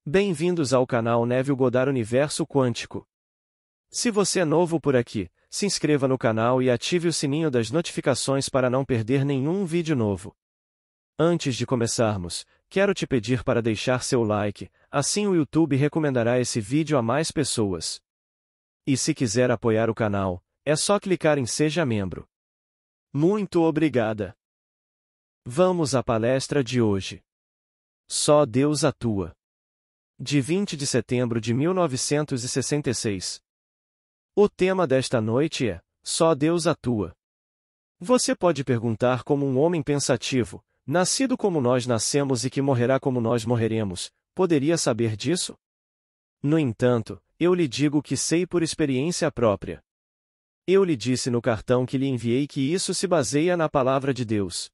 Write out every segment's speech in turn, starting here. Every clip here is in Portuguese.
Bem-vindos ao canal Neville Goddard Universo Quântico. Se você é novo por aqui, se inscreva no canal e ative o sininho das notificações para não perder nenhum vídeo novo. Antes de começarmos, quero te pedir para deixar seu like, assim o YouTube recomendará esse vídeo a mais pessoas. E se quiser apoiar o canal, é só clicar em Seja Membro. Muito obrigada! Vamos à palestra de hoje. Só Deus atua. De 20 de setembro de 1966. O tema desta noite é: Só Deus atua. Você pode perguntar como um homem pensativo, nascido como nós nascemos e que morrerá como nós morreremos, poderia saber disso? No entanto, eu lhe digo que sei por experiência própria. Eu lhe disse no cartão que lhe enviei que isso se baseia na palavra de Deus.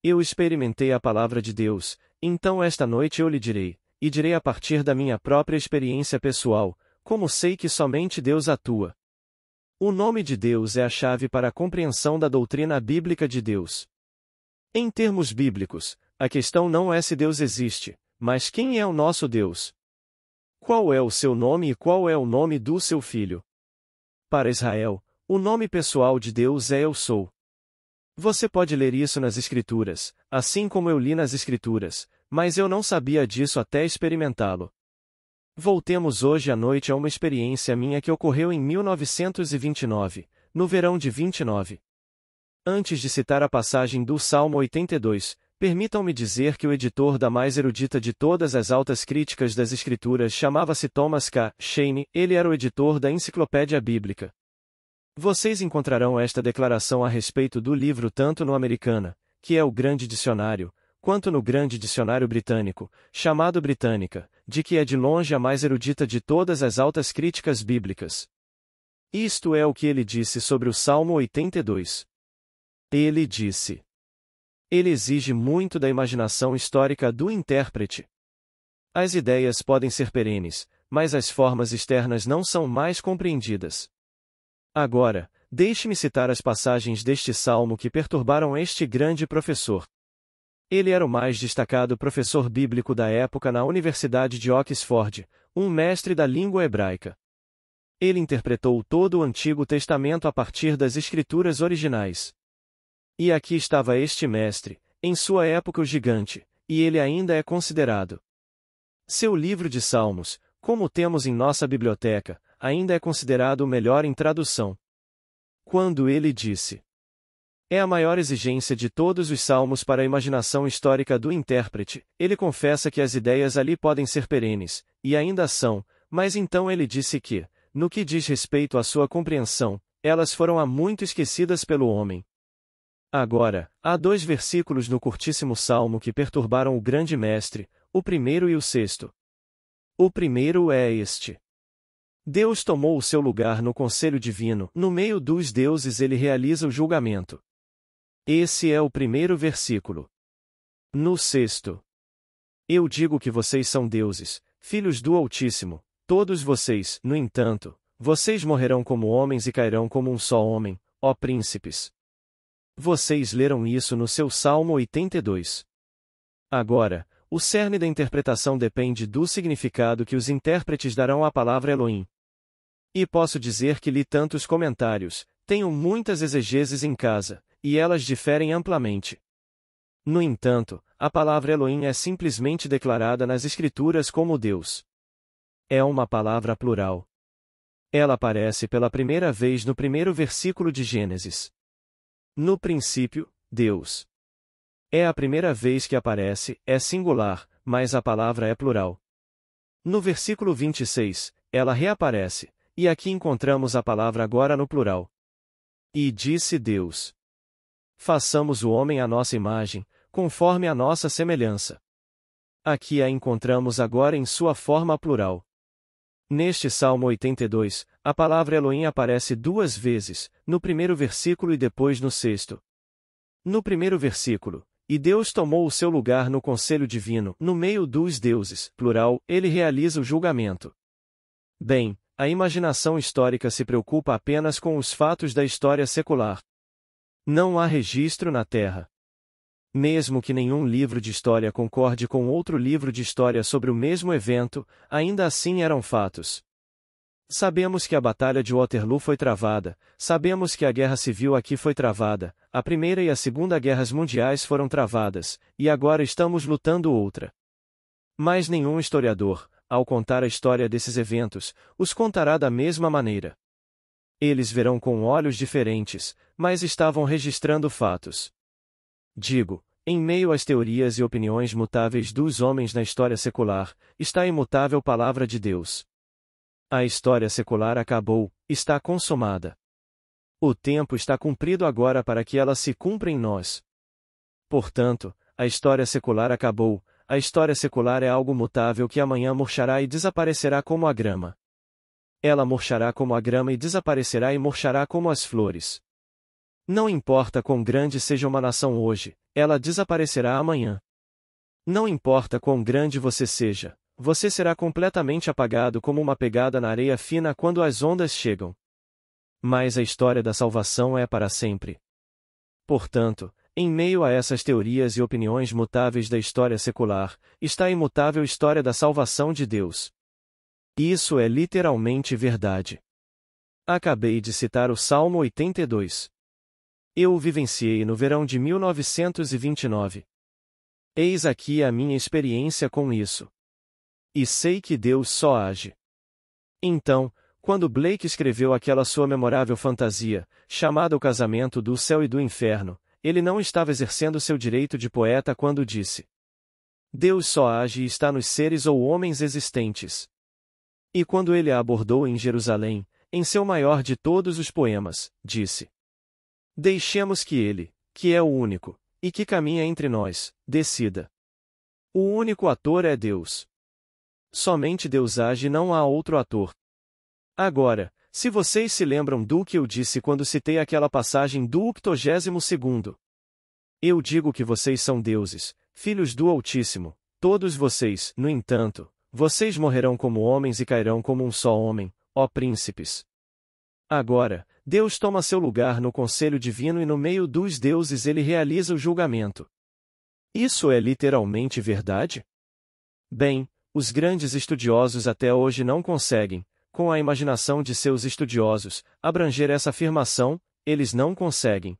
Eu experimentei a palavra de Deus, então esta noite eu lhe direi, e direi a partir da minha própria experiência pessoal, como sei que somente Deus atua. O nome de Deus é a chave para a compreensão da doutrina bíblica de Deus. Em termos bíblicos, a questão não é se Deus existe, mas quem é o nosso Deus. Qual é o seu nome e qual é o nome do seu filho? Para Israel, o nome pessoal de Deus é Eu Sou. Você pode ler isso nas Escrituras, assim como eu li nas Escrituras, mas eu não sabia disso até experimentá-lo. Voltemos hoje à noite a uma experiência minha que ocorreu em 1929, no verão de 29. Antes de citar a passagem do Salmo 82, permitam-me dizer que o editor da mais erudita de todas as altas críticas das Escrituras chamava-se Thomas K. Shane, ele era o editor da Enciclopédia Bíblica. Vocês encontrarão esta declaração a respeito do livro tanto no Americana, que é o Grande Dicionário, quanto no Grande Dicionário Britânico, chamado Britânica, de que é de longe a mais erudita de todas as altas críticas bíblicas. Isto é o que ele disse sobre o Salmo 82. Ele disse: ele exige muito da imaginação histórica do intérprete. As ideias podem ser perenes, mas as formas externas não são mais compreendidas. Agora, deixe-me citar as passagens deste salmo que perturbaram este grande professor. Ele era o mais destacado professor bíblico da época na Universidade de Oxford, um mestre da língua hebraica. Ele interpretou todo o Antigo Testamento a partir das Escrituras originais. E aqui estava este mestre, em sua época o gigante, e ele ainda é considerado. Seu livro de Salmos, como temos em nossa biblioteca, ainda é considerado o melhor em tradução. Quando ele disse: é a maior exigência de todos os salmos para a imaginação histórica do intérprete, ele confessa que as ideias ali podem ser perenes, e ainda são, mas então ele disse que, no que diz respeito à sua compreensão, elas foram há muito esquecidas pelo homem. Agora, há dois versículos no curtíssimo salmo que perturbaram o grande mestre, o primeiro e o sexto. O primeiro é este: Deus tomou o seu lugar no conselho divino, no meio dos deuses ele realiza o julgamento. Esse é o primeiro versículo. No sexto: eu digo que vocês são deuses, filhos do Altíssimo, todos vocês, no entanto, vocês morrerão como homens e cairão como um só homem, ó príncipes. Vocês leram isso no seu Salmo 82. Agora, o cerne da interpretação depende do significado que os intérpretes darão à palavra Elohim. E posso dizer que li tantos comentários, tenho muitas exegeses em casa, e elas diferem amplamente. No entanto, a palavra Elohim é simplesmente declarada nas Escrituras como Deus. É uma palavra plural. Ela aparece pela primeira vez no primeiro versículo de Gênesis. No princípio, Deus. É a primeira vez que aparece, é singular, mas a palavra é plural. No versículo 26, ela reaparece, e aqui encontramos a palavra agora no plural. E disse Deus: façamos o homem à nossa imagem, conforme a nossa semelhança. Aqui a encontramos agora em sua forma plural. Neste Salmo 82, a palavra Elohim aparece duas vezes, no primeiro versículo e depois no sexto. No primeiro versículo: e Deus tomou o seu lugar no conselho divino, no meio dos deuses, plural, ele realiza o julgamento. Bem, a imaginação histórica se preocupa apenas com os fatos da história secular. Não há registro na Terra. Mesmo que nenhum livro de história concorde com outro livro de história sobre o mesmo evento, ainda assim eram fatos. Sabemos que a Batalha de Waterloo foi travada, sabemos que a Guerra Civil aqui foi travada, a Primeira e a Segunda Guerras Mundiais foram travadas, e agora estamos lutando outra. Mas nenhum historiador, ao contar a história desses eventos, os contará da mesma maneira. Eles verão com olhos diferentes, mas estavam registrando fatos. Digo, em meio às teorias e opiniões mutáveis dos homens na história secular, está a imutável palavra de Deus. A história secular acabou, está consumada. O tempo está cumprido agora para que ela se cumpra em nós. Portanto, a história secular acabou, a história secular é algo mutável que amanhã murchará e desaparecerá como a grama. Ela murchará como a grama e desaparecerá e murchará como as flores. Não importa quão grande seja uma nação hoje, ela desaparecerá amanhã. Não importa quão grande você seja, você será completamente apagado como uma pegada na areia fina quando as ondas chegam. Mas a história da salvação é para sempre. Portanto, em meio a essas teorias e opiniões mutáveis da história secular, está a imutável história da salvação de Deus. Isso é literalmente verdade. Acabei de citar o Salmo 82. Eu o vivenciei no verão de 1929. Eis aqui a minha experiência com isso. E sei que Deus só age. Então, quando Blake escreveu aquela sua memorável fantasia, chamada O Casamento do Céu e do Inferno, ele não estava exercendo seu direito de poeta quando disse: Deus só age e está nos seres ou homens existentes. E quando ele a abordou em Jerusalém, em seu maior de todos os poemas, disse: Deixemos que ele, que é o único, e que caminha entre nós, decida. O único ator é Deus. Somente Deus age e não há outro ator. Agora, se vocês se lembram do que eu disse quando citei aquela passagem do 82º. Eu digo que vocês são deuses, filhos do Altíssimo, todos vocês, no entanto, vocês morrerão como homens e cairão como um só homem, ó príncipes. Agora, Deus toma seu lugar no conselho divino e no meio dos deuses ele realiza o julgamento. Isso é literalmente verdade? Bem, os grandes estudiosos até hoje não conseguem, com a imaginação de seus estudiosos, abranger essa afirmação, eles não conseguem.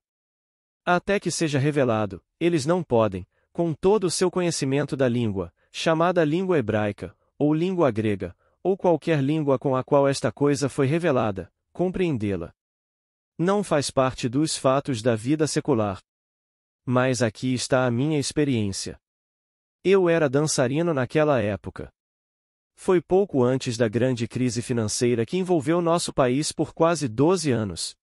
Até que seja revelado, eles não podem, com todo o seu conhecimento da língua, chamada língua hebraica, ou língua grega, ou qualquer língua com a qual esta coisa foi revelada, compreendê-la. Não faz parte dos fatos da vida secular. Mas aqui está a minha experiência. Eu era dançarino naquela época. Foi pouco antes da grande crise financeira que envolveu nosso país por quase 12 anos.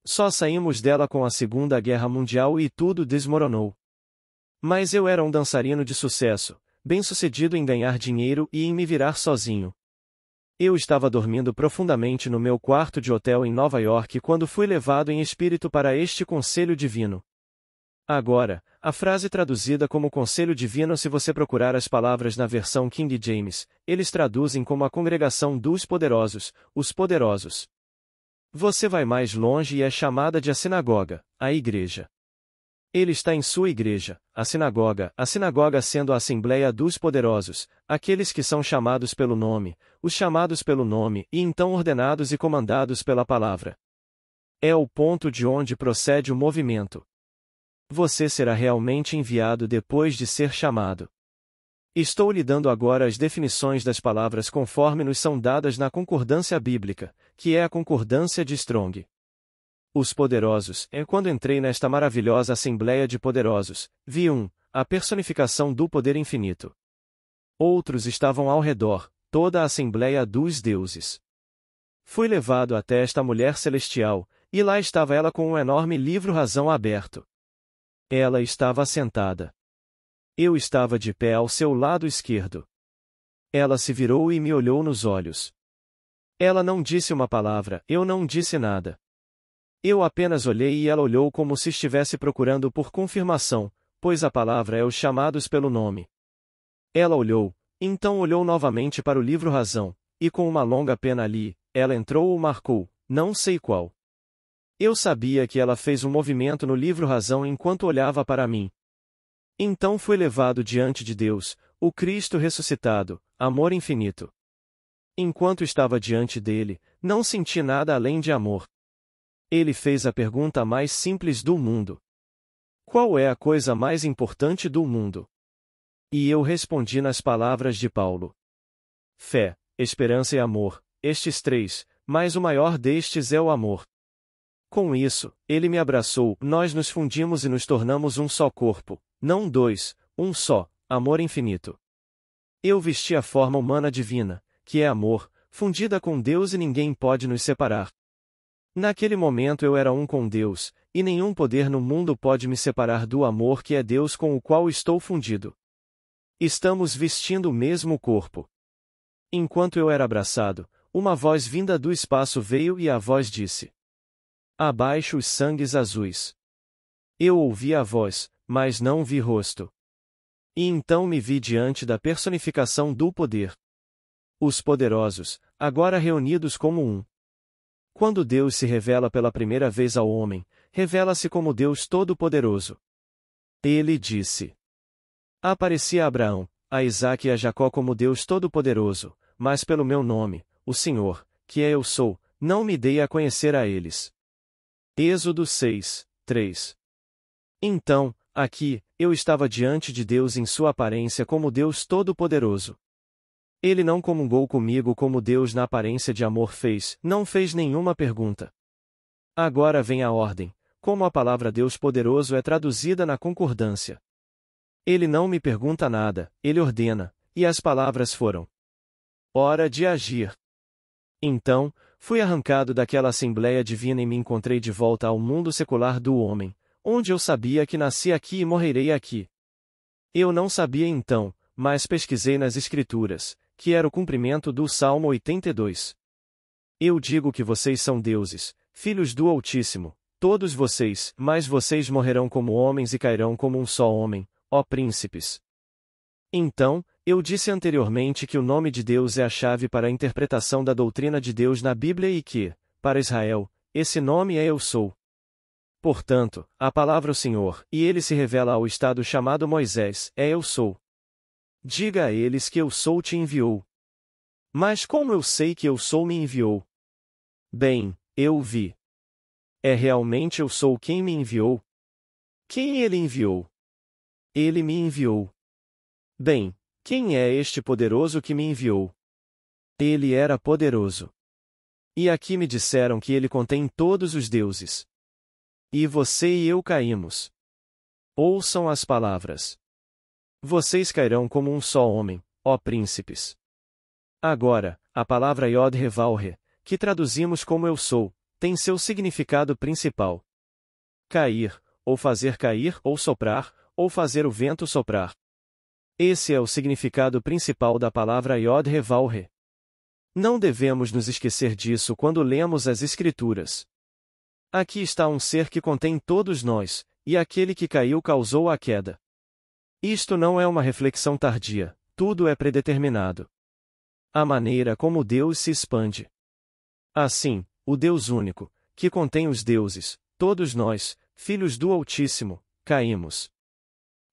Só saímos dela com a Segunda Guerra Mundial e tudo desmoronou. Mas eu era um dançarino de sucesso, bem-sucedido em ganhar dinheiro e em me virar sozinho. Eu estava dormindo profundamente no meu quarto de hotel em Nova York quando fui levado em espírito para este conselho divino. Agora, a frase traduzida como conselho divino, se você procurar as palavras na versão King James, eles traduzem como a congregação dos poderosos, os poderosos. Você vai mais longe e é chamada de a sinagoga, a igreja. Ele está em sua igreja, a sinagoga sendo a assembleia dos poderosos, aqueles que são chamados pelo nome, os chamados pelo nome e então ordenados e comandados pela palavra. É o ponto de onde procede o movimento. Você será realmente enviado depois de ser chamado. Estou lhe dando agora as definições das palavras conforme nos são dadas na concordância bíblica, que é a concordância de Strong. Os poderosos, quando entrei nesta maravilhosa assembleia de poderosos, vi a personificação do poder infinito. Outros estavam ao redor, toda a assembleia dos deuses. Fui levado até esta mulher celestial, e lá estava ela com um enorme livro-razão aberto. Ela estava sentada. Eu estava de pé ao seu lado esquerdo. Ela se virou e me olhou nos olhos. Ela não disse uma palavra, eu não disse nada. Eu apenas olhei e ela olhou como se estivesse procurando por confirmação, pois a palavra é os chamados pelo nome. Ela olhou, então olhou novamente para o livro-razão, e com uma longa pena ali, ela entrou ou marcou, não sei qual. Eu sabia que ela fez um movimento no livro-razão enquanto olhava para mim. Então fui levado diante de Deus, o Cristo ressuscitado, amor infinito. Enquanto estava diante dele, não senti nada além de amor. Ele fez a pergunta mais simples do mundo: qual é a coisa mais importante do mundo? E eu respondi nas palavras de Paulo: fé, esperança e amor, estes três, mas o maior destes é o amor. Com isso, ele me abraçou, nós nos fundimos e nos tornamos um só corpo, não dois, um só, amor infinito. Eu vesti a forma humana divina, que é amor, fundida com Deus e ninguém pode nos separar. Naquele momento eu era um com Deus, e nenhum poder no mundo pode me separar do amor que é Deus com o qual estou fundido. Estamos vestindo o mesmo corpo. Enquanto eu era abraçado, uma voz vinda do espaço veio e a voz disse: abaixo os sangues azuis. Eu ouvi a voz, mas não vi rosto. E então me vi diante da personificação do poder. Os poderosos, agora reunidos como um. Quando Deus se revela pela primeira vez ao homem, revela-se como Deus Todo-Poderoso. Ele disse: apareci a Abraão, a Isaque e a Jacó como Deus Todo-Poderoso, mas pelo meu nome, o Senhor, que é eu sou, não me dei a conhecer a eles. Êxodo 6, 3. Então, aqui, eu estava diante de Deus em sua aparência como Deus Todo-Poderoso. Ele não comungou comigo como Deus na aparência de amor fez, não fez nenhuma pergunta. Agora vem a ordem, como a palavra Deus Poderoso é traduzida na concordância. Ele não me pergunta nada, ele ordena, e as palavras foram: hora de agir. Então, fui arrancado daquela assembleia divina e me encontrei de volta ao mundo secular do homem, onde eu sabia que nasci aqui e morrerei aqui. Eu não sabia então, mas pesquisei nas Escrituras, que era o cumprimento do Salmo 82. Eu digo que vocês são deuses, filhos do Altíssimo, todos vocês, mas vocês morrerão como homens e cairão como um só homem, ó príncipes. Então, eu disse anteriormente que o nome de Deus é a chave para a interpretação da doutrina de Deus na Bíblia e que, para Israel, esse nome é Eu Sou. Portanto, a palavra o Senhor, e ele se revela ao estado chamado Moisés, é Eu Sou. Diga a eles que Eu Sou te enviou. Mas como eu sei que Eu Sou me enviou? Bem, eu o vi. É realmente Eu Sou quem me enviou? Quem ele enviou? Ele me enviou. Bem, quem é este poderoso que me enviou? Ele era poderoso. E aqui me disseram que ele contém todos os deuses. E você e eu caímos. Ouçam as palavras. Vocês cairão como um só homem, ó príncipes. Agora, a palavra Yod-He-Vav-He, que traduzimos como Eu Sou, tem seu significado principal. Cair, ou fazer cair ou soprar, ou fazer o vento soprar. Esse é o significado principal da palavra Yod-He-Vav-He. Não devemos nos esquecer disso quando lemos as Escrituras. Aqui está um ser que contém todos nós, e aquele que caiu causou a queda. Isto não é uma reflexão tardia, tudo é predeterminado. A maneira como Deus se expande. Assim, o Deus único, que contém os deuses, todos nós, filhos do Altíssimo, caímos.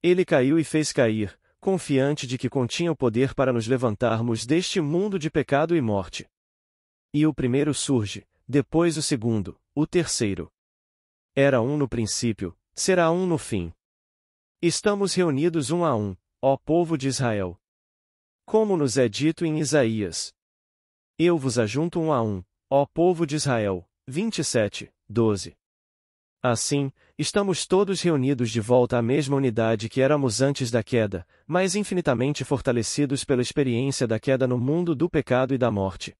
Ele caiu e fez cair, confiante de que continha o poder para nos levantarmos deste mundo de pecado e morte. E o primeiro surge, depois o segundo, o terceiro. Era um no princípio, será um no fim. Estamos reunidos um a um, ó povo de Israel. Como nos é dito em Isaías: eu vos ajunto um a um, ó povo de Israel. 27, 12. Assim, estamos todos reunidos de volta à mesma unidade que éramos antes da queda, mas infinitamente fortalecidos pela experiência da queda no mundo do pecado e da morte.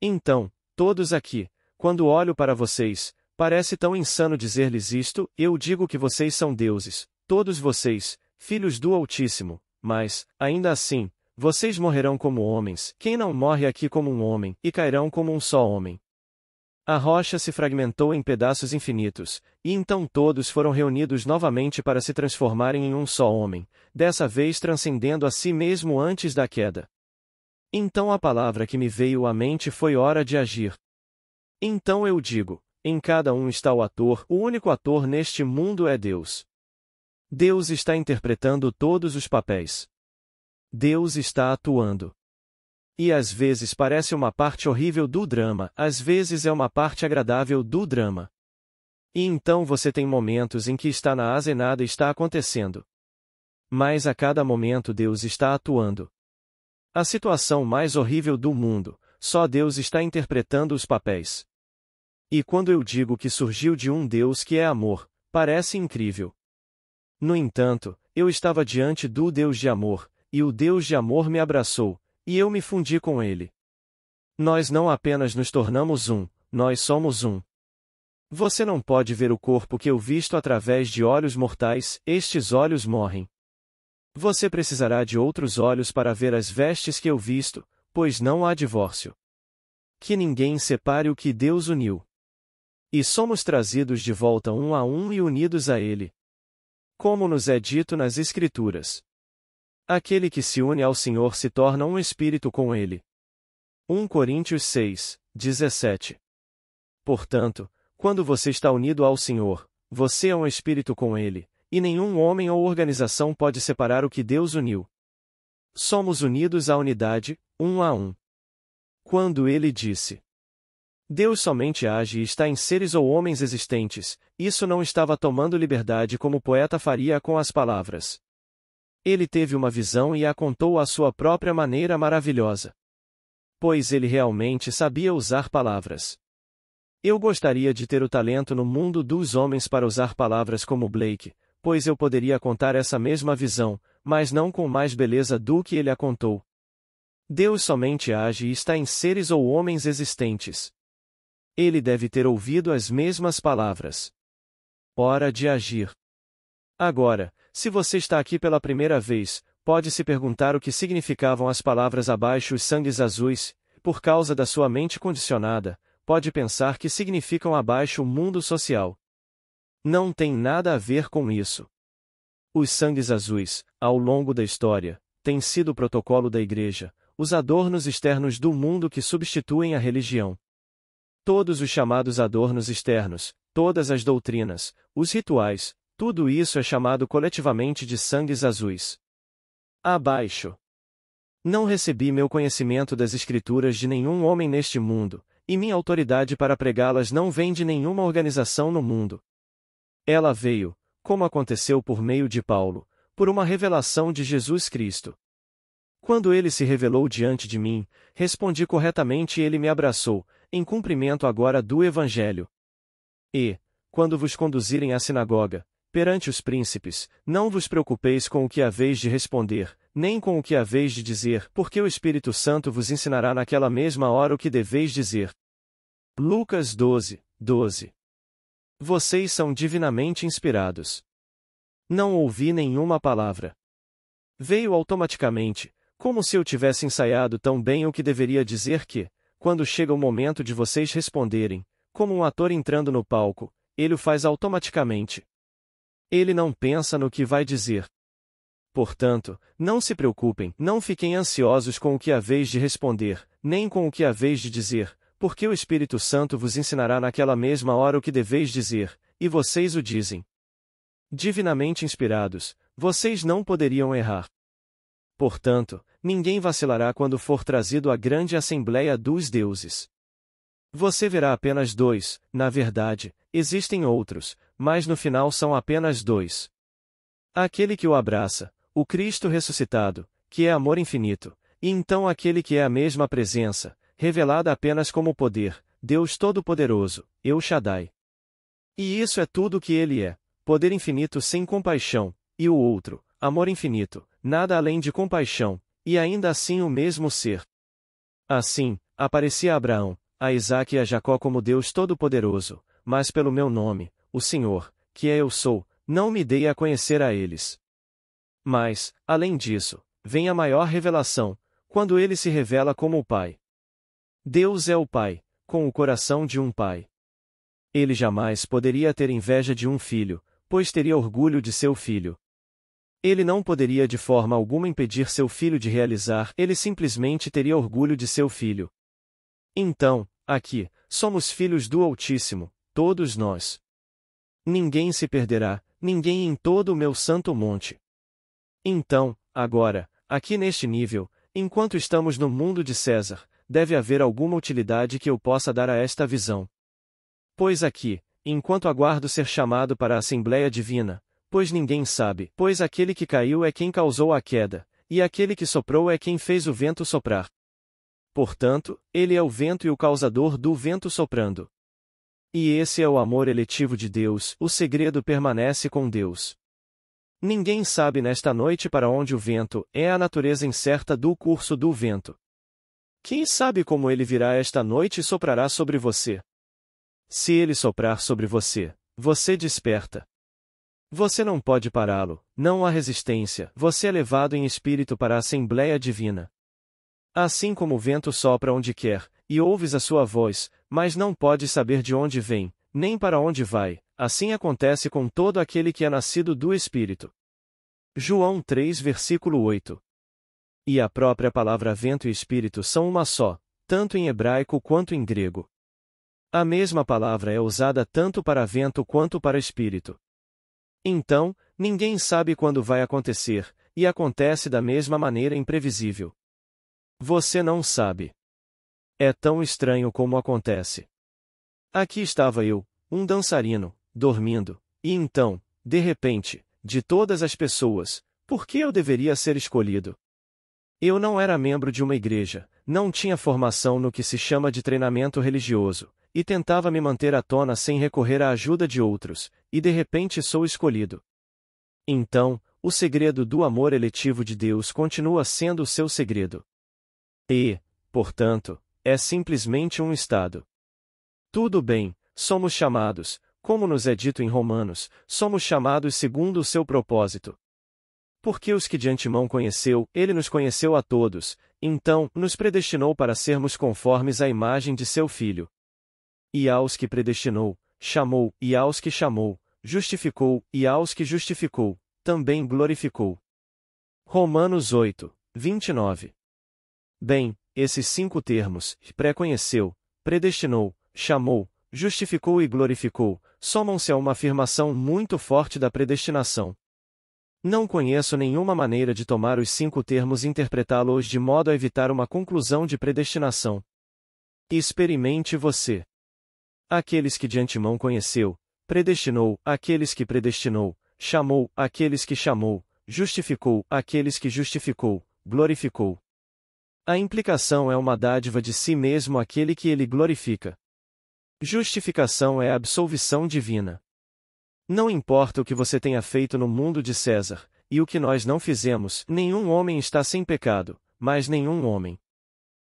Então, todos aqui, quando olho para vocês, parece tão insano dizer-lhes isto, eu digo que vocês são deuses, todos vocês, filhos do Altíssimo, mas, ainda assim, vocês morrerão como homens, quem não morre aqui como um homem, e cairão como um só homem. A rocha se fragmentou em pedaços infinitos, e então todos foram reunidos novamente para se transformarem em um só homem, dessa vez transcendendo a si mesmo antes da queda. Então a palavra que me veio à mente foi hora de agir. Então eu digo, em cada um está o ator, o único ator neste mundo é Deus. Deus está interpretando todos os papéis. Deus está atuando. E às vezes parece uma parte horrível do drama, às vezes é uma parte agradável do drama. E então você tem momentos em que está na asa e nada está acontecendo. Mas a cada momento Deus está atuando. A situação mais horrível do mundo, só Deus está interpretando os papéis. E quando eu digo que surgiu de um Deus que é amor, parece incrível. No entanto, eu estava diante do Deus de amor, e o Deus de amor me abraçou, e eu me fundi com ele. Nós não apenas nos tornamos um, nós somos um. Você não pode ver o corpo que eu visto através de olhos mortais, estes olhos morrem. Você precisará de outros olhos para ver as vestes que eu visto, pois não há divórcio. Que ninguém separe o que Deus uniu. E somos trazidos de volta um a um e unidos a Ele. Como nos é dito nas Escrituras. Aquele que se une ao Senhor se torna um espírito com Ele. 1 Coríntios 6, 17. Portanto, quando você está unido ao Senhor, você é um espírito com Ele, e nenhum homem ou organização pode separar o que Deus uniu. Somos unidos à unidade, um a um. Quando Ele disse: Deus somente age e está em seres ou homens existentes, isso não estava tomando liberdade como o poeta faria com as palavras. Ele teve uma visão e a contou à sua própria maneira maravilhosa. Pois ele realmente sabia usar palavras. Eu gostaria de ter o talento no mundo dos homens para usar palavras como Blake, pois eu poderia contar essa mesma visão, mas não com mais beleza do que ele a contou. Deus somente age e está em seres ou homens existentes. Ele deve ter ouvido as mesmas palavras. Hora de agir. Agora, se você está aqui pela primeira vez, pode se perguntar o que significavam as palavras abaixo os sangues azuis, por causa da sua mente condicionada, pode pensar que significam abaixo o mundo social. Não tem nada a ver com isso. Os sangues azuis, ao longo da história, têm sido o protocolo da Igreja, os adornos externos do mundo que substituem a religião. Todos os chamados adornos externos, todas as doutrinas, os rituais, tudo isso é chamado coletivamente de sangues azuis. Abaixo. Não recebi meu conhecimento das Escrituras de nenhum homem neste mundo, e minha autoridade para pregá-las não vem de nenhuma organização no mundo. Ela veio, como aconteceu por meio de Paulo, por uma revelação de Jesus Cristo. Quando ele se revelou diante de mim, respondi corretamente e ele me abraçou, em cumprimento agora do Evangelho. E, quando vos conduzirem à sinagoga, perante os príncipes, não vos preocupeis com o que haveis de responder, nem com o que haveis de dizer, porque o Espírito Santo vos ensinará naquela mesma hora o que deveis dizer. Lucas 12, 12. Vocês são divinamente inspirados. Não ouvi nenhuma palavra. Veio automaticamente, como se eu tivesse ensaiado tão bem o que deveria dizer que, quando chega o momento de vocês responderem, como um ator entrando no palco, ele o faz automaticamente. Ele não pensa no que vai dizer. Portanto, não se preocupem, não fiquem ansiosos com o que haveis de responder, nem com o que haveis de dizer, porque o Espírito Santo vos ensinará naquela mesma hora o que deveis dizer, e vocês o dizem. Divinamente inspirados, vocês não poderiam errar. Portanto, ninguém vacilará quando for trazido à grande assembleia dos deuses. Você verá apenas dois, na verdade, existem outros, mas no final são apenas dois. Aquele que o abraça, o Cristo ressuscitado, que é amor infinito, e então aquele que é a mesma presença, revelada apenas como poder, Deus Todo-Poderoso, El Shaddai. E isso é tudo o que ele é, poder infinito sem compaixão, e o outro, amor infinito, nada além de compaixão, e ainda assim o mesmo ser. Assim, aparecia a Abraão, a Isaque e a Jacó como Deus Todo-Poderoso, mas pelo meu nome, o Senhor, que é Eu Sou, não me dei a conhecer a eles. Mas, além disso, vem a maior revelação, quando ele se revela como o Pai. Deus é o Pai, com o coração de um pai. Ele jamais poderia ter inveja de um filho, pois teria orgulho de seu filho. Ele não poderia de forma alguma impedir seu filho de realizar, ele simplesmente teria orgulho de seu filho. Então, aqui, somos filhos do Altíssimo, todos nós. Ninguém se perderá, ninguém em todo o meu santo monte. Então, agora, aqui neste nível, enquanto estamos no mundo de César, deve haver alguma utilidade que eu possa dar a esta visão. Pois aqui, enquanto aguardo ser chamado para a Assembleia Divina, pois ninguém sabe, pois aquele que caiu é quem causou a queda, e aquele que soprou é quem fez o vento soprar. Portanto, ele é o vento e o causador do vento soprando. E esse é o amor eletivo de Deus, o segredo permanece com Deus. Ninguém sabe nesta noite para onde o vento é a natureza incerta do curso do vento. Quem sabe como ele virá esta noite e soprará sobre você? Se ele soprar sobre você, você desperta. Você não pode pará-lo, não há resistência, você é levado em espírito para a Assembleia Divina. Assim como o vento sopra onde quer, e ouves a sua voz, mas não podes saber de onde vem, nem para onde vai, assim acontece com todo aquele que é nascido do Espírito. João 3 versículo 8. E a própria palavra vento e espírito são uma só, tanto em hebraico quanto em grego. A mesma palavra é usada tanto para vento quanto para espírito. Então, ninguém sabe quando vai acontecer, e acontece da mesma maneira imprevisível. Você não sabe. É tão estranho como acontece. Aqui estava eu, um dançarino, dormindo, e então, de repente, de todas as pessoas, por que eu deveria ser escolhido? Eu não era membro de uma igreja, não tinha formação no que se chama de treinamento religioso, e tentava me manter à tona sem recorrer à ajuda de outros, e de repente sou escolhido. Então, o segredo do amor eletivo de Deus continua sendo o seu segredo. E, portanto, é simplesmente um estado. Tudo bem, somos chamados, como nos é dito em Romanos, somos chamados segundo o seu propósito. Porque os que de antemão conheceu, ele nos conheceu a todos, então, nos predestinou para sermos conformes à imagem de seu Filho. E aos que predestinou, chamou, e aos que chamou, justificou, e aos que justificou, também glorificou. Romanos 8, 29. Bem, esses 5 termos, pré-conheceu, predestinou, chamou, justificou e glorificou, somam-se a uma afirmação muito forte da predestinação. Não conheço nenhuma maneira de tomar os 5 termos e interpretá-los de modo a evitar uma conclusão de predestinação. Experimente você. Aqueles que de antemão conheceu, predestinou, aqueles que predestinou, chamou, aqueles que chamou, justificou, aqueles que justificou, glorificou. A implicação é uma dádiva de si mesmo àquele que ele glorifica. Justificação é a absolvição divina. Não importa o que você tenha feito no mundo de César, e o que nós não fizemos, nenhum homem está sem pecado, mas nenhum homem.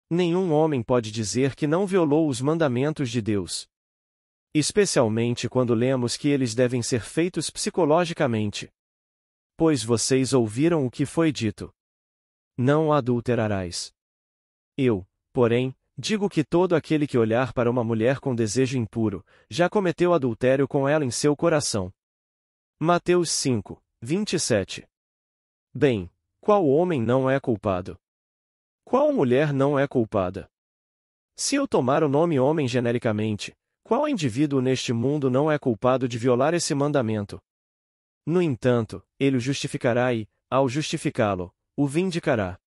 Nenhum homem pode dizer que não violou os mandamentos de Deus. Especialmente quando lemos que eles devem ser feitos psicologicamente. Pois vocês ouviram o que foi dito. Não adulterarás. Eu, porém, digo que todo aquele que olhar para uma mulher com desejo impuro, já cometeu adultério com ela em seu coração. Mateus 5, 27. Bem, qual homem não é culpado? Qual mulher não é culpada? Se eu tomar o nome homem genericamente, qual indivíduo neste mundo não é culpado de violar esse mandamento? No entanto, ele o justificará e, ao justificá-lo, o vindicará.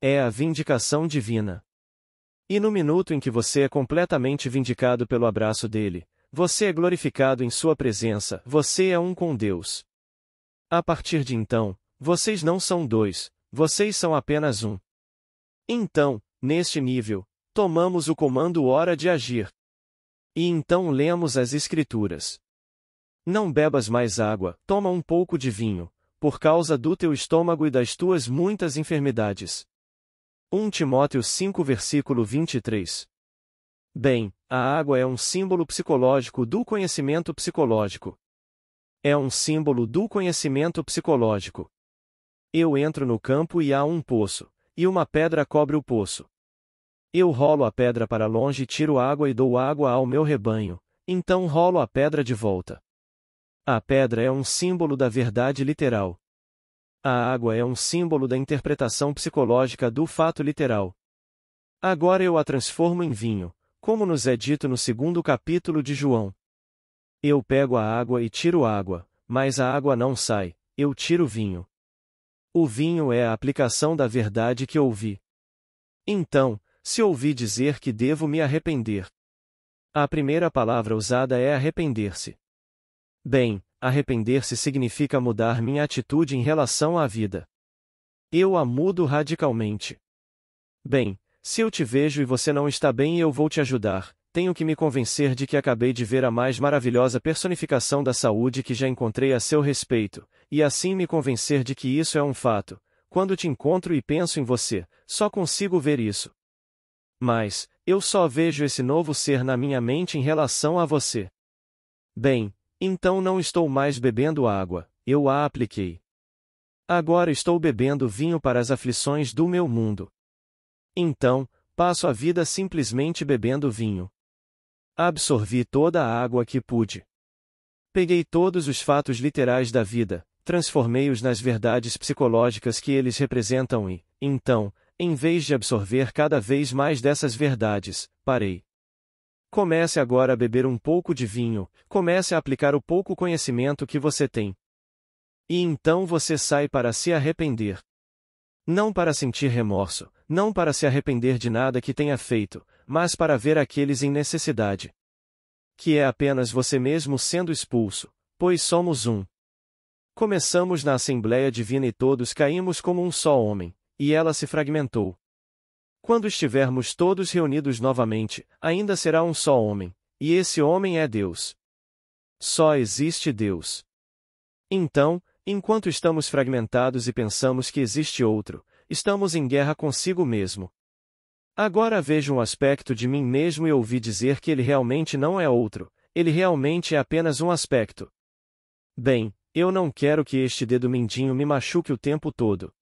É a vindicação divina. E no minuto em que você é completamente vindicado pelo abraço dele, você é glorificado em sua presença, você é um com Deus. A partir de então, vocês não são 2, vocês são apenas um. Então, neste nível, tomamos o comando hora de agir. E então lemos as Escrituras. Não bebas mais água, toma um pouco de vinho, por causa do teu estômago e das tuas muitas enfermidades. 1 Timóteo 5 versículo 23. Bem, a água é um símbolo psicológico do conhecimento psicológico. É um símbolo do conhecimento psicológico. Eu entro no campo e há um poço, e uma pedra cobre o poço. Eu rolo a pedra para longe e tiro água e dou água ao meu rebanho, então rolo a pedra de volta. A pedra é um símbolo da verdade literal. A água é um símbolo da interpretação psicológica do fato literal. Agora eu a transformo em vinho, como nos é dito no 2º capítulo de João. Eu pego a água e tiro água, mas a água não sai, eu tiro o vinho. O vinho é a aplicação da verdade que ouvi. Então, se ouvi dizer que devo me arrepender. A primeira palavra usada é arrepender-se. Bem, arrepender-se significa mudar minha atitude em relação à vida. Eu a mudo radicalmente. Bem, se eu te vejo e você não está bem, eu vou te ajudar. Tenho que me convencer de que acabei de ver a mais maravilhosa personificação da saúde que já encontrei a seu respeito, e assim me convencer de que isso é um fato. Quando te encontro e penso em você, só consigo ver isso. Mas, eu só vejo esse novo ser na minha mente em relação a você. Bem, então não estou mais bebendo água, eu a apliquei. Agora estou bebendo vinho para as aflições do meu mundo. Então, passo a vida simplesmente bebendo vinho. Absorvi toda a água que pude. Peguei todos os fatos literais da vida, transformei-os nas verdades psicológicas que eles representam e, então, em vez de absorver cada vez mais dessas verdades, parei. Comece agora a beber um pouco de vinho, comece a aplicar o pouco conhecimento que você tem. E então você sai para se arrepender. Não para sentir remorso, não para se arrepender de nada que tenha feito, mas para ver aqueles em necessidade. Que é apenas você mesmo sendo expulso, pois somos um. Começamos na Assembleia Divina e todos caímos como um só homem, e ela se fragmentou. Quando estivermos todos reunidos novamente, ainda será um só homem, e esse homem é Deus. Só existe Deus. Então, enquanto estamos fragmentados e pensamos que existe outro, estamos em guerra consigo mesmo. Agora vejo um aspecto de mim mesmo e ouvi dizer que ele realmente não é outro, ele realmente é apenas um aspecto. Bem, eu não quero que este dedo mindinho me machuque o tempo todo.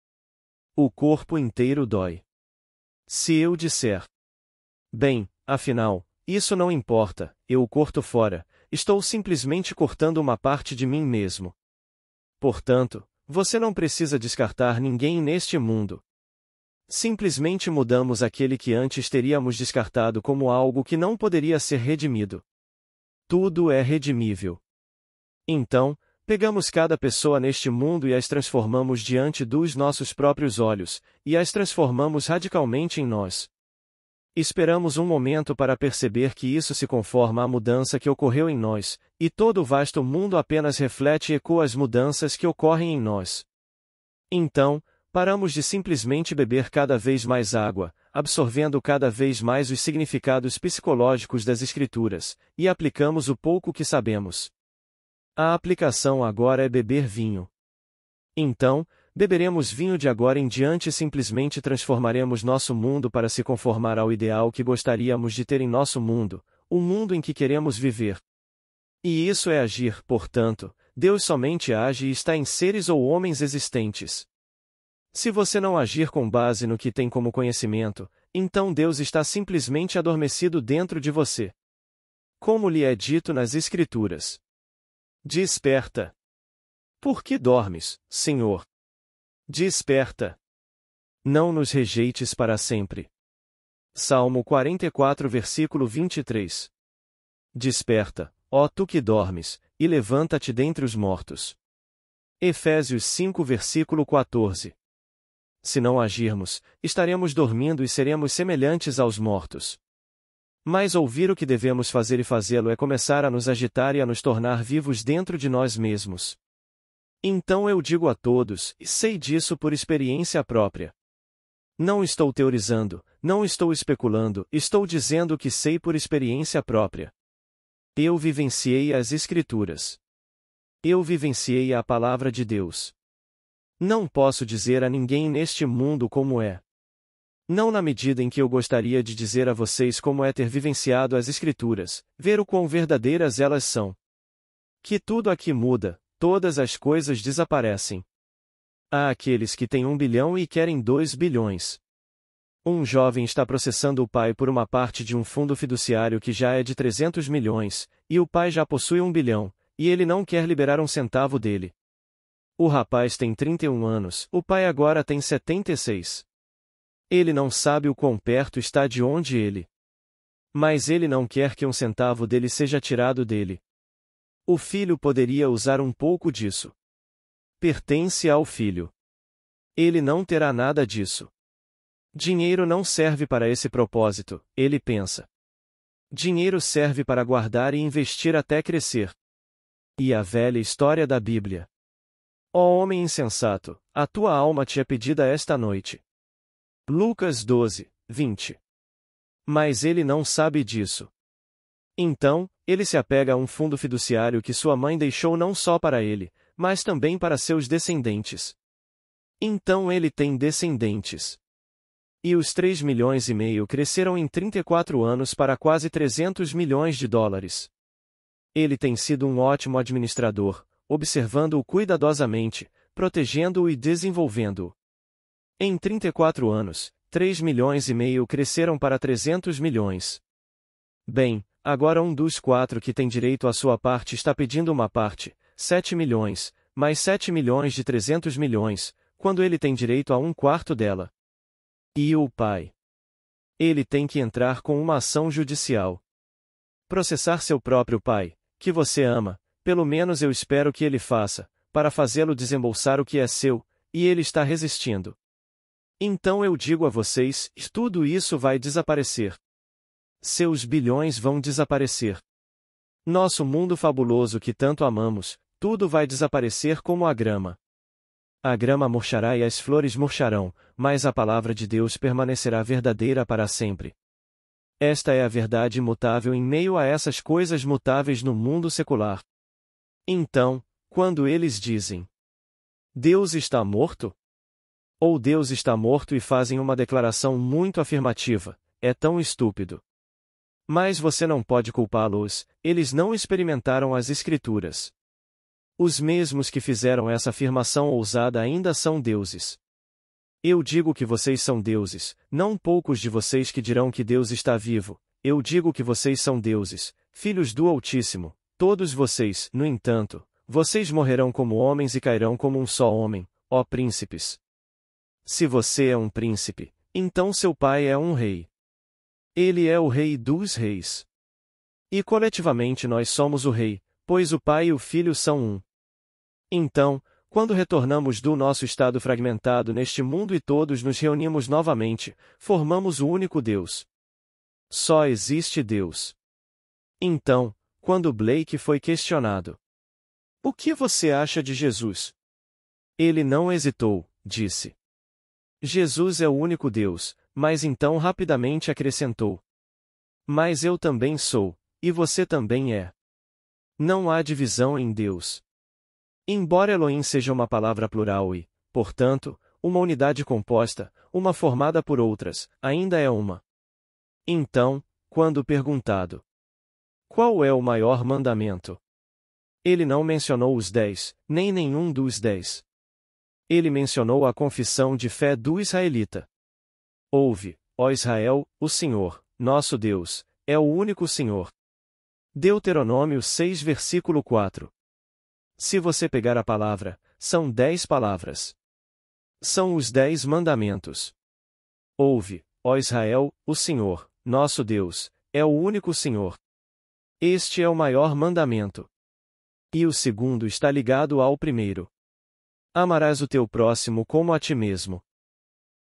O corpo inteiro dói. Se eu disser, bem, afinal, isso não importa, eu o corto fora, estou simplesmente cortando uma parte de mim mesmo. Portanto, você não precisa descartar ninguém neste mundo. Simplesmente mudamos aquele que antes teríamos descartado como algo que não poderia ser redimido. Tudo é redimível. Então, pegamos cada pessoa neste mundo e as transformamos diante dos nossos próprios olhos, e as transformamos radicalmente em nós. Esperamos um momento para perceber que isso se conforma à mudança que ocorreu em nós, e todo o vasto mundo apenas reflete e ecoa as mudanças que ocorrem em nós. Então, paramos de simplesmente beber cada vez mais água, absorvendo cada vez mais os significados psicológicos das Escrituras, e aplicamos o pouco que sabemos. A aplicação agora é beber vinho. Então, beberemos vinho de agora em diante e simplesmente transformaremos nosso mundo para se conformar ao ideal que gostaríamos de ter em nosso mundo, o mundo em que queremos viver. E isso é agir, portanto, Deus somente age e está em seres ou homens existentes. Se você não agir com base no que tem como conhecimento, então Deus está simplesmente adormecido dentro de você. Como lhe é dito nas Escrituras. Desperta. Por que dormes, Senhor? Desperta. Não nos rejeites para sempre. Salmo 44, versículo 23. Desperta, ó tu que dormes, e levanta-te dentre os mortos. Efésios 5, versículo 14. Se não agirmos, estaremos dormindo e seremos semelhantes aos mortos. Mas ouvir o que devemos fazer e fazê-lo é começar a nos agitar e a nos tornar vivos dentro de nós mesmos. Então eu digo a todos, e sei disso por experiência própria. Não estou teorizando, não estou especulando, estou dizendo o que sei por experiência própria. Eu vivenciei as Escrituras. Eu vivenciei a palavra de Deus. Não posso dizer a ninguém neste mundo como é. Não na medida em que eu gostaria de dizer a vocês como é ter vivenciado as Escrituras, ver o quão verdadeiras elas são. Que tudo aqui muda, todas as coisas desaparecem. Há aqueles que têm 1 bilhão e querem 2 bilhões. Um jovem está processando o pai por uma parte de um fundo fiduciário que já é de 300 milhões, e o pai já possui 1 bilhão, e ele não quer liberar um centavo dele. O rapaz tem 31 anos, o pai agora tem 76. Ele não sabe o quão perto está de onde ele. Mas ele não quer que um centavo dele seja tirado dele. O filho poderia usar um pouco disso. Pertence ao filho. Ele não terá nada disso. Dinheiro não serve para esse propósito, ele pensa. Dinheiro serve para guardar e investir até crescer. E a velha história da Bíblia. Ó homem insensato, a tua alma te é pedida esta noite. Lucas 12, 20. Mas ele não sabe disso. Então, ele se apega a um fundo fiduciário que sua mãe deixou não só para ele, mas também para seus descendentes. Então ele tem descendentes. E os 3,5 milhões cresceram em 34 anos para quase 300 milhões de dólares. Ele tem sido um ótimo administrador, observando-o cuidadosamente, protegendo-o e desenvolvendo-o. Em 34 anos, 3,5 milhões cresceram para 300 milhões. Bem, agora um dos 4 que tem direito à sua parte está pedindo uma parte, 7 milhões, mais 7 milhões de 300 milhões, quando ele tem direito a 1/4 dela. E o pai? Ele tem que entrar com uma ação judicial. Processar seu próprio pai, que você ama, pelo menos eu espero que ele faça, para fazê-lo desembolsar o que é seu, e ele está resistindo. Então eu digo a vocês, tudo isso vai desaparecer. Seus bilhões vão desaparecer. Nosso mundo fabuloso que tanto amamos, tudo vai desaparecer como a grama. A grama murchará e as flores murcharão, mas a palavra de Deus permanecerá verdadeira para sempre. Esta é a verdade imutável em meio a essas coisas mutáveis no mundo secular. Então, quando eles dizem: Deus está morto? Ou Deus está morto e fazem uma declaração muito afirmativa, é tão estúpido. Mas você não pode culpá-los, eles não experimentaram as Escrituras. Os mesmos que fizeram essa afirmação ousada ainda são deuses. Eu digo que vocês são deuses, não poucos de vocês que dirão que Deus está vivo, eu digo que vocês são deuses, filhos do Altíssimo, todos vocês, no entanto, vocês morrerão como homens e cairão como um só homem, ó príncipes. Se você é um príncipe, então seu pai é um rei. Ele é o rei dos reis. E coletivamente nós somos o rei, pois o pai e o filho são um. Então, quando retornamos do nosso estado fragmentado neste mundo e todos nos reunimos novamente, formamos o único Deus. Só existe Deus. Então, quando Blake foi questionado: o que você acha de Jesus? Ele não hesitou, disse: Jesus é o único Deus, mas então rapidamente acrescentou: mas eu também sou, e você também é. Não há divisão em Deus. Embora Elohim seja uma palavra plural e, portanto, uma unidade composta, uma formada por outras, ainda é uma. Então, quando perguntado: qual é o maior mandamento? Ele não mencionou os 10, nem nenhum dos 10. Ele mencionou a confissão de fé do israelita. Ouve, ó Israel, o Senhor, nosso Deus, é o único Senhor. Deuteronômio 6 versículo 4. Se você pegar a palavra, são 10 palavras. São os 10 mandamentos. Ouve, ó Israel, o Senhor, nosso Deus, é o único Senhor. Este é o maior mandamento. E o segundo está ligado ao primeiro. Amarás o teu próximo como a ti mesmo.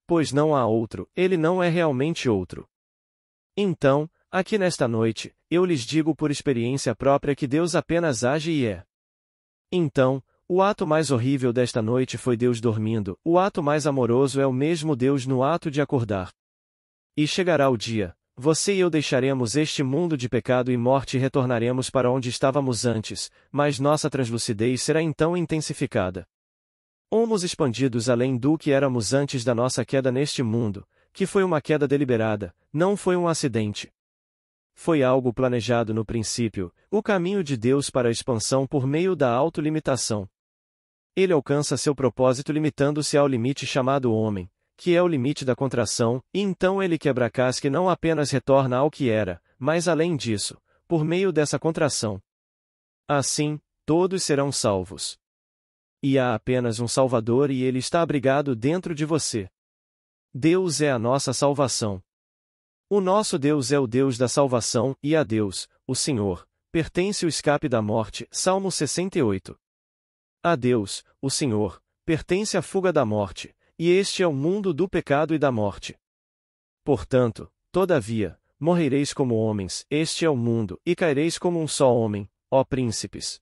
Pois não há outro, ele não é realmente outro. Então, aqui nesta noite, eu lhes digo por experiência própria que Deus apenas age e é. Então, o ato mais horrível desta noite foi Deus dormindo, o ato mais amoroso é o mesmo Deus no ato de acordar. E chegará o dia, você e eu deixaremos este mundo de pecado e morte e retornaremos para onde estávamos antes, mas nossa translucidez será então intensificada. Homos expandidos além do que éramos antes da nossa queda neste mundo, que foi uma queda deliberada, não foi um acidente. Foi algo planejado no princípio, o caminho de Deus para a expansão por meio da autolimitação. Ele alcança seu propósito limitando-se ao limite chamado homem, que é o limite da contração, e então ele quebra a casca e não apenas retorna ao que era, mas além disso, por meio dessa contração. Assim, todos serão salvos. E há apenas um Salvador e ele está abrigado dentro de você. Deus é a nossa salvação. O nosso Deus é o Deus da salvação, e a Deus, o Senhor, pertence o escape da morte. Salmo 68. A Deus, o Senhor, pertence a fuga da morte, e este é o mundo do pecado e da morte. Portanto, todavia, morrereis como homens, este é o mundo, e caireis como um só homem, ó príncipes.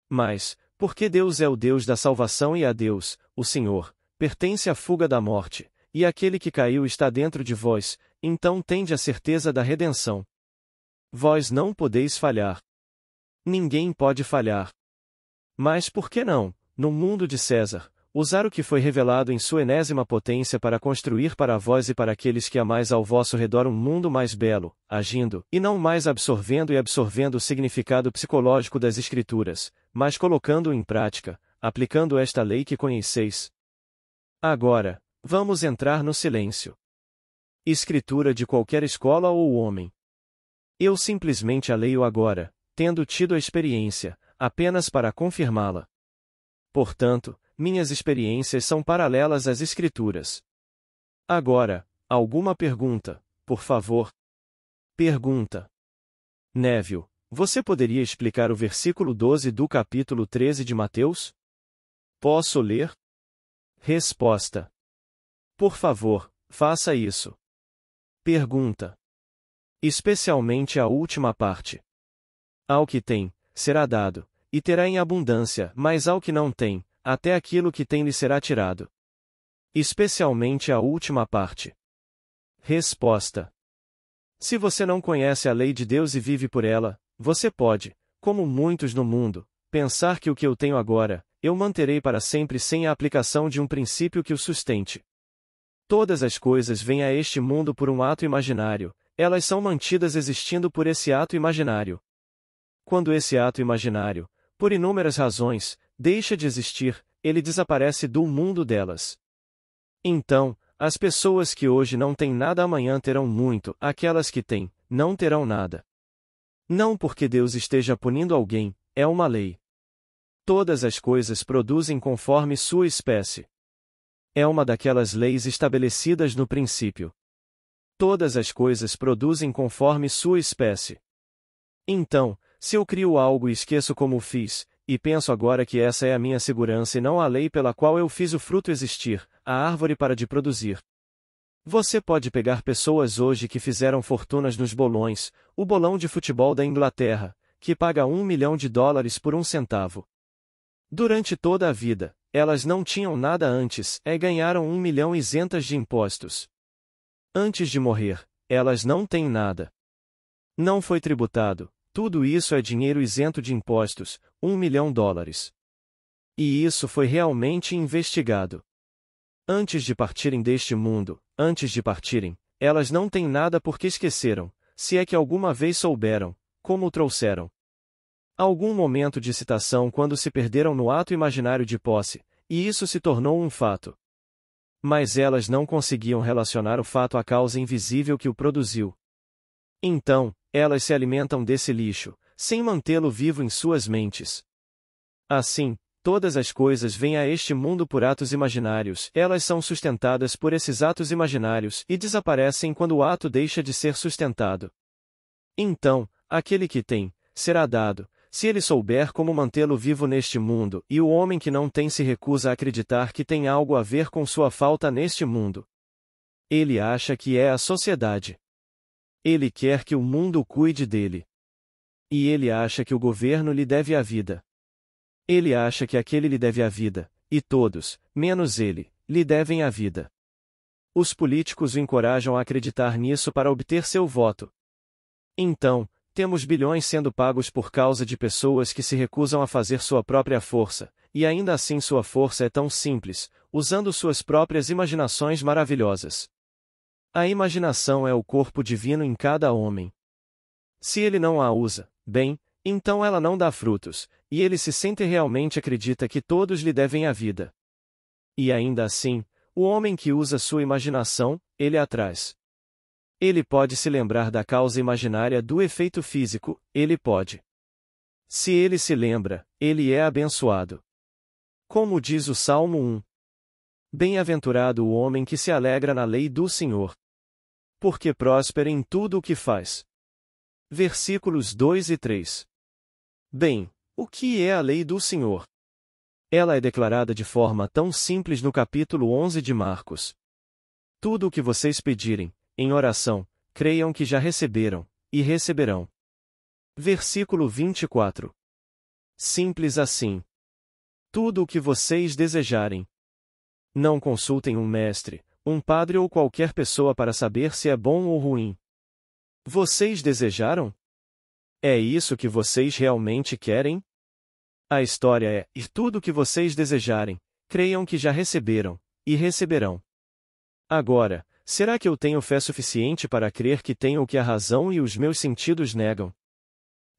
Mas, porque Deus é o Deus da salvação e a Deus, o Senhor, pertence a fuga da morte, e aquele que caiu está dentro de vós, então tende a certeza da redenção. Vós não podeis falhar. Ninguém pode falhar. Mas por que não, no mundo de César, usar o que foi revelado em sua enésima potência para construir para vós e para aqueles que amais ao vosso redor um mundo mais belo, agindo, e não mais absorvendo o significado psicológico das Escrituras, mas colocando-o em prática, aplicando esta lei que conheceis? Agora, vamos entrar no silêncio. Escritura de qualquer escola ou homem. Eu simplesmente a leio agora, tendo tido a experiência, apenas para confirmá-la. Portanto, minhas experiências são paralelas às Escrituras. Agora, alguma pergunta, por favor? Pergunta. Neville, você poderia explicar o versículo 12 do capítulo 13 de Mateus? Posso ler? Resposta. Por favor, faça isso. Pergunta. Especialmente a última parte. Ao que tem, será dado, e terá em abundância, mas ao que não tem, até aquilo que tem lhe será tirado. Especialmente a última parte. Resposta. Se você não conhece a lei de Deus e vive por ela, você pode, como muitos no mundo, pensar que o que eu tenho agora, eu manterei para sempre sem a aplicação de um princípio que o sustente. Todas as coisas vêm a este mundo por um ato imaginário, elas são mantidas existindo por esse ato imaginário. Quando esse ato imaginário, por inúmeras razões, deixa de existir, ele desaparece do mundo delas. Então, as pessoas que hoje não têm nada amanhã terão muito, aquelas que têm, não terão nada. Não porque Deus esteja punindo alguém, é uma lei. Todas as coisas produzem conforme sua espécie. É uma daquelas leis estabelecidas no princípio. Todas as coisas produzem conforme sua espécie. Então, se eu crio algo e esqueço como o fiz, e penso agora que essa é a minha segurança e não a lei pela qual eu fiz o fruto existir, a árvore para de produzir. Você pode pegar pessoas hoje que fizeram fortunas nos bolões, o bolão de futebol da Inglaterra, que paga $1 milhão por 1 centavo. Durante toda a vida, elas não tinham nada antes, e ganharam 1 milhão isentas de impostos. Antes de morrer, elas não têm nada. Não foi tributado, tudo isso é dinheiro isento de impostos, $1 milhão. E isso foi realmente investigado. Antes de partirem deste mundo, elas não têm nada porque esqueceram, se é que alguma vez souberam, como o trouxeram. Algum momento de citação quando se perderam no ato imaginário de posse, e isso se tornou um fato. Mas elas não conseguiam relacionar o fato à causa invisível que o produziu. Então, elas se alimentam desse lixo, sem mantê-lo vivo em suas mentes. Assim, todas as coisas vêm a este mundo por atos imaginários, elas são sustentadas por esses atos imaginários e desaparecem quando o ato deixa de ser sustentado. Então, aquele que tem, será dado, se ele souber como mantê-lo vivo neste mundo, e o homem que não tem se recusa a acreditar que tem algo a ver com sua falta neste mundo. Ele acha que é a sociedade. Ele quer que o mundo cuide dele. E ele acha que o governo lhe deve a vida. Ele acha que aquele lhe deve a vida, e todos, menos ele, lhe devem a vida. Os políticos o encorajam a acreditar nisso para obter seu voto. Então, temos bilhões sendo pagos por causa de pessoas que se recusam a fazer sua própria força, e ainda assim sua força é tão simples, usando suas próprias imaginações maravilhosas. A imaginação é o corpo divino em cada homem. Se ele não a usa, bem, então ela não dá frutos, e ele se sente realmente acredita que todos lhe devem a vida. E ainda assim, o homem que usa sua imaginação, ele a traz. Ele pode se lembrar da causa imaginária do efeito físico, ele pode. Se ele se lembra, ele é abençoado. Como diz o Salmo 1. Bem-aventurado o homem que se alegra na lei do Senhor. Porque próspera em tudo o que faz. Versículos 2 e 3. Bem, o que é a lei do Senhor? Ela é declarada de forma tão simples no capítulo 11 de Marcos. Tudo o que vocês pedirem, em oração, creiam que já receberam, e receberão. Versículo 24. Simples assim. Tudo o que vocês desejarem. Não consultem um mestre, um padre ou qualquer pessoa para saber se é bom ou ruim. Vocês desejaram? É isso que vocês realmente querem? A história é: e tudo o que vocês desejarem, creiam que já receberam, e receberão. Agora, será que eu tenho fé suficiente para crer que tenho o que a razão e os meus sentidos negam?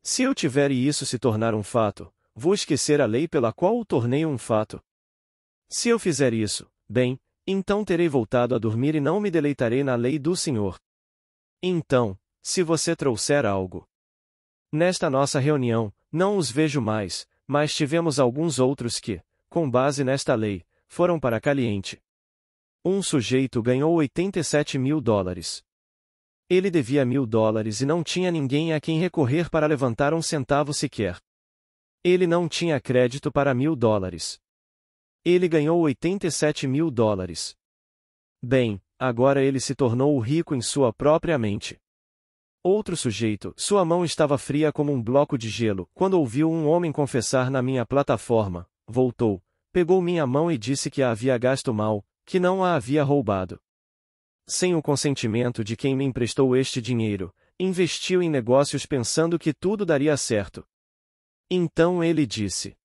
Se eu tiver e isso se tornar um fato, vou esquecer a lei pela qual o tornei um fato. Se eu fizer isso, bem, então terei voltado a dormir e não me deleitarei na lei do Senhor. Então, se você trouxer algo. Nesta nossa reunião, não os vejo mais, mas tivemos alguns outros que, com base nesta lei, foram para Caliente. Um sujeito ganhou $87.000. Ele devia $1.000 e não tinha ninguém a quem recorrer para levantar um centavo sequer. Ele não tinha crédito para $1.000. Ele ganhou $87.000. Bem, agora ele se tornou rico em sua própria mente. Outro sujeito, sua mão estava fria como um bloco de gelo, quando ouviu um homem confessar na minha plataforma, voltou, pegou minha mão e disse que a havia gasto mal, que não a havia roubado. Sem o consentimento de quem me emprestou este dinheiro, investiu em negócios pensando que tudo daria certo. Então ele disse: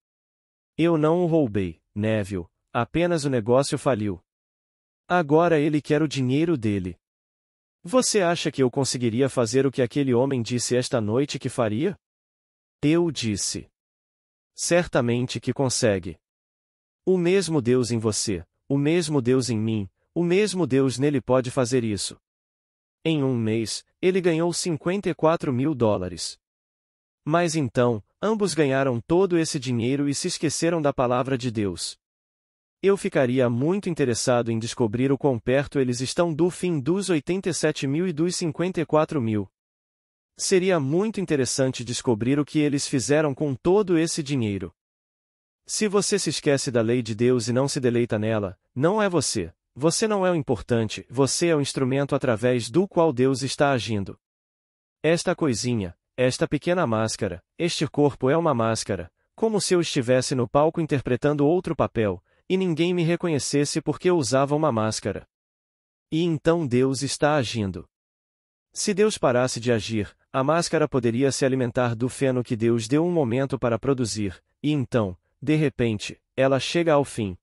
eu não o roubei, Neville, apenas o negócio faliu. Agora ele quer o dinheiro dele. Você acha que eu conseguiria fazer o que aquele homem disse esta noite que faria? Eu disse: certamente que consegue. O mesmo Deus em você, o mesmo Deus em mim, o mesmo Deus nele pode fazer isso. Em um mês, ele ganhou $54.000. Mas então, ambos ganharam todo esse dinheiro e se esqueceram da palavra de Deus. Eu ficaria muito interessado em descobrir o quão perto eles estão do fim dos 87.000 e dos 54.000. Seria muito interessante descobrir o que eles fizeram com todo esse dinheiro. Se você se esquece da lei de Deus e não se deleita nela, não é você. Você não é o importante, você é o instrumento através do qual Deus está agindo. Esta coisinha, esta pequena máscara, este corpo é uma máscara, como se eu estivesse no palco interpretando outro papel, e ninguém me reconhecesse porque eu usava uma máscara. E então Deus está agindo. Se Deus parasse de agir, a máscara poderia se alimentar do feno que Deus deu um momento para produzir, e então, de repente, ela chega ao fim.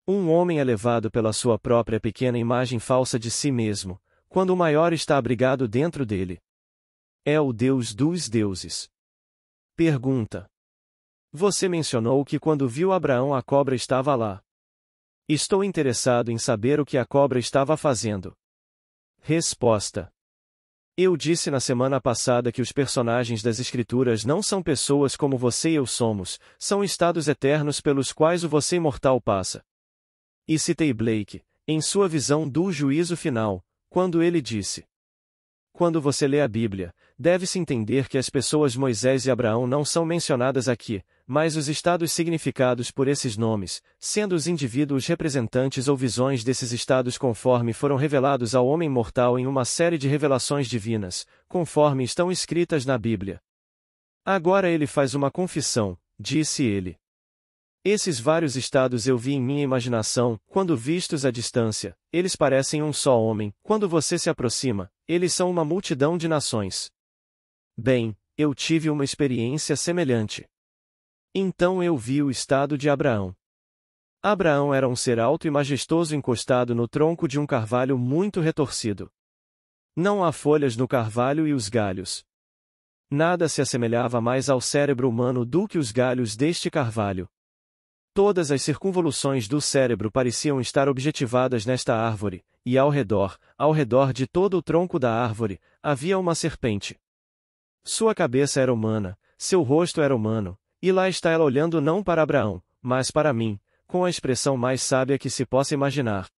Um homem é levado pela sua própria pequena imagem falsa de si mesmo, quando o maior está abrigado dentro dele. É o Deus dos deuses. Pergunta: você mencionou que quando viu Abraão a cobra estava lá. Estou interessado em saber o que a cobra estava fazendo. Resposta: eu disse na semana passada que os personagens das Escrituras não são pessoas como você e eu somos, são estados eternos pelos quais o você imortal passa. E citei Blake, em sua visão do juízo final, quando ele disse: quando você lê a Bíblia, deve-se entender que as pessoas Moisés e Abraão não são mencionadas aqui, mas os estados significados por esses nomes, sendo os indivíduos representantes ou visões desses estados conforme foram revelados ao homem mortal em uma série de revelações divinas, conforme estão escritas na Bíblia. Agora ele faz uma confissão, disse ele. Esses vários estados eu vi em minha imaginação, quando vistos à distância, eles parecem um só homem, quando você se aproxima, eles são uma multidão de nações. Bem, eu tive uma experiência semelhante. Então eu vi o estado de Abraão. Abraão era um ser alto e majestoso encostado no tronco de um carvalho muito retorcido. Não há folhas no carvalho e os galhos. Nada se assemelhava mais ao cérebro humano do que os galhos deste carvalho. Todas as circunvoluções do cérebro pareciam estar objetivadas nesta árvore, e ao redor de todo o tronco da árvore, havia uma serpente. Sua cabeça era humana, seu rosto era humano, e lá está ela olhando não para Abraão, mas para mim, com a expressão mais sábia que se possa imaginar.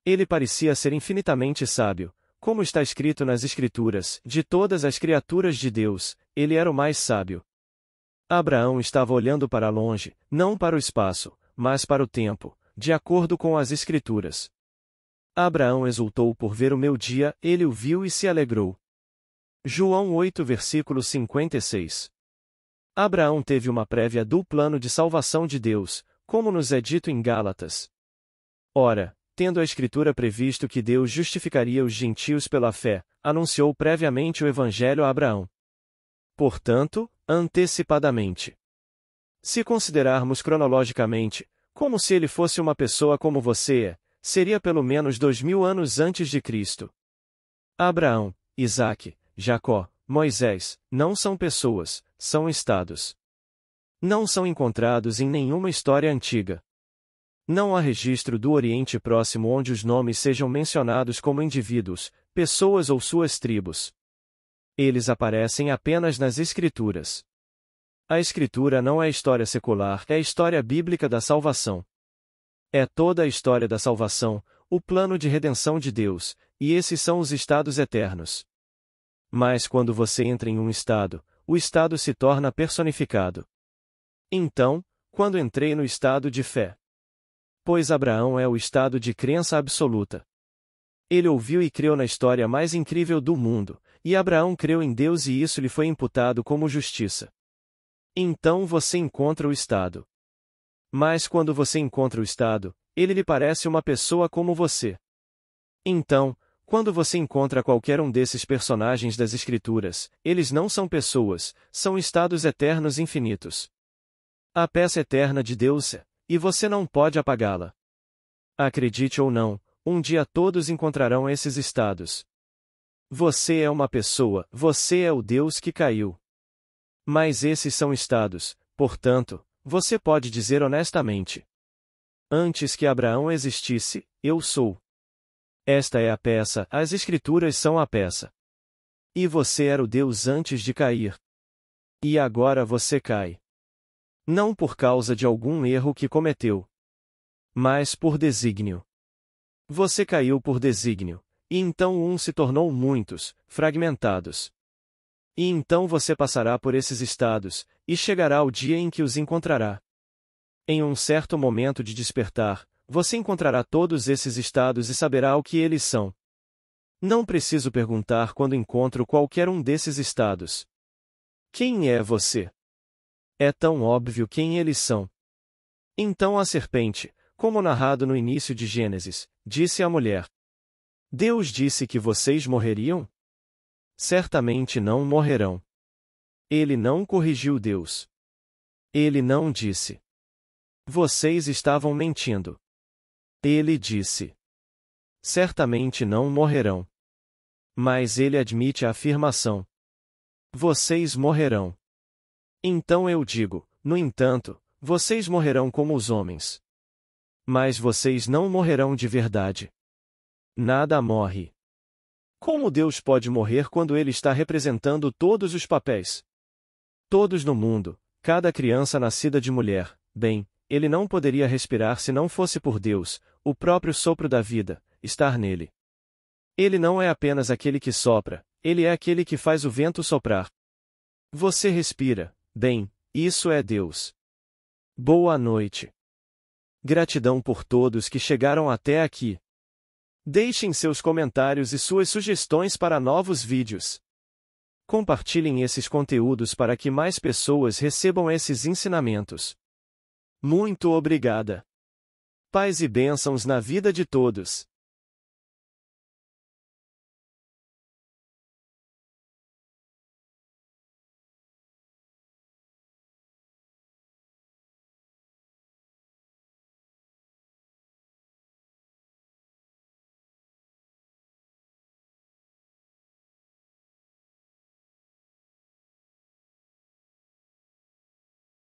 Ele parecia ser infinitamente sábio, Como está escrito nas Escrituras, de todas as criaturas de Deus, ele era o mais sábio. Abraão estava olhando para longe, não para o espaço, mas para o tempo, de acordo com as Escrituras. Abraão exultou por ver o meu dia, ele o viu e se alegrou. João 8 versículo 56. Abraão teve uma prévia do plano de salvação de Deus, como nos é dito em Gálatas. Ora, tendo a Escritura previsto que Deus justificaria os gentios pela fé, anunciou previamente o Evangelho a Abraão. Portanto, antecipadamente. Se considerarmos cronologicamente, como se ele fosse uma pessoa como você é, seria pelo menos 2000 anos antes de Cristo. Abraão, Isaque, Jacó, Moisés, não são pessoas, são estados. Não são encontrados em nenhuma história antiga. Não há registro do Oriente Próximo onde os nomes sejam mencionados como indivíduos, pessoas ou suas tribos. Eles aparecem apenas nas Escrituras. A Escritura não é história secular, é a história bíblica da salvação. É toda a história da salvação, o plano de redenção de Deus, e esses são os estados eternos. Mas quando você entra em um estado, o estado se torna personificado. Então, quando entrei no estado de fé. Pois Abraão é o estado de crença absoluta. Ele ouviu e creu na história mais incrível do mundo, e Abraão creu em Deus e isso lhe foi imputado como justiça. Então você encontra o estado. Mas quando você encontra o estado, ele lhe parece uma pessoa como você. Então, quando você encontra qualquer um desses personagens das Escrituras, eles não são pessoas, são estados eternos infinitos. A peça eterna de Deus é, e você não pode apagá-la. Acredite ou não, um dia todos encontrarão esses estados. Você é uma pessoa, você é o Deus que caiu. Mas esses são estados, portanto, você pode dizer honestamente: antes que Abraão existisse, eu sou. Esta é a peça, as Escrituras são a peça. E você era o Deus antes de cair. E agora você cai. Não por causa de algum erro que cometeu, mas por desígnio. Você caiu por desígnio, e então um se tornou muitos, fragmentados. E então você passará por esses estados, e chegará o dia em que os encontrará. Em um certo momento de despertar, você encontrará todos esses estados e saberá o que eles são. Não preciso perguntar quando encontro qualquer um desses estados. Quem é você? É tão óbvio quem eles são. Então a serpente, como narrado no início de Gênesis, disse à mulher: Deus disse que vocês morreriam? Certamente não morrerão. Ele não corrigiu Deus. Ele não disse: vocês estavam mentindo. Ele disse: certamente não morrerão. Mas ele admite a afirmação: vocês morrerão. Então eu digo, no entanto, vocês morrerão como os homens. Mas vocês não morrerão de verdade. Nada morre. Como Deus pode morrer quando ele está representando todos os papéis? Todos no mundo, cada criança nascida de mulher, bem, ele não poderia respirar se não fosse por Deus, o próprio sopro da vida, estar nele. Ele não é apenas aquele que sopra, ele é aquele que faz o vento soprar. Você respira, bem, isso é Deus. Boa noite. Gratidão por todos que chegaram até aqui. Deixem seus comentários e suas sugestões para novos vídeos. Compartilhem esses conteúdos para que mais pessoas recebam esses ensinamentos. Muito obrigada. Paz e bênçãos na vida de todos.